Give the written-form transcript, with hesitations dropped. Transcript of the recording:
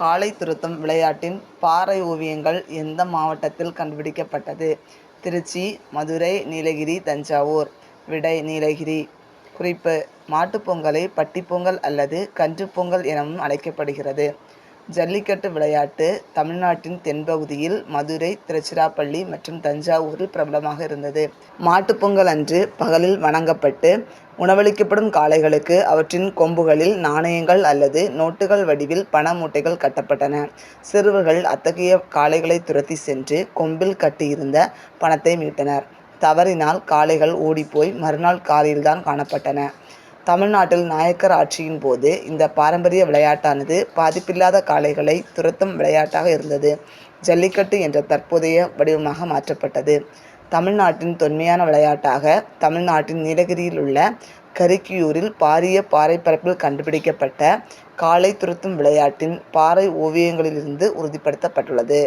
காளை துருத்தும் விளையாட்டின் பாறை ஓவியங்கள் எந்த மாவட்டத்தில் கண்டுபிடிக்கப்பட்டது? திருச்சி, மதுரை, நீலகிரி, தஞ்சாவூர். விடை: நீலகிரி. குறிப்பு: மாட்டுப் பொங்கலை பட்டிப்பொங்கல் அல்லது கன்றுப் பொங்கல் எனவும் அழைக்கப்படுகிறது. ஜல்லிக்கட்டு விளையாட்டு தமிழ்நாட்டின் தென்பகுதியில் மதுரை, திருச்சிராப்பள்ளி மற்றும் தஞ்சாவூரில் பிரபலமாக இருந்தது. மாட்டுப் பொங்கல் அன்று பகலில் வணங்கப்பட்டு உணவளிக்கப்படும் காளைகளுக்கு அவற்றின் கொம்புகளில் நாணயங்கள் அல்லது நோட்டுகள் வடிவில் பண மூட்டைகள் கட்டப்பட்டன. சிறுவர்கள் அத்தகைய காளைகளை துரத்தி சென்று கொம்பில் கட்டியிருந்த பணத்தை மீட்டனர். தவறினால் காளைகள் ஓடிப்போய் மறுநாள் காலையில்தான் காணப்பட்டன. தமிழ்நாட்டில் நாயக்கர் ஆட்சியின் போது இந்த பாரம்பரிய விளையாட்டானது பாதிப்பில்லாத காளைகளை துரத்தும் விளையாட்டாக இருந்தது. ஜல்லிக்கட்டு என்ற தற்போதைய வடிவமாக மாற்றப்பட்டது. தமிழ்நாட்டின் தொன்மையான விளையாட்டாக தமிழ்நாட்டின் நீலகிரியில் உள்ள கரிக்கியூரில் பாரிய பாறைப்பரப்பில் கண்டுபிடிக்கப்பட்ட காளை துரத்தும் விளையாட்டின் பாறை ஓவியங்களிலிருந்து உறுதிப்படுத்தப்பட்டுள்ளது.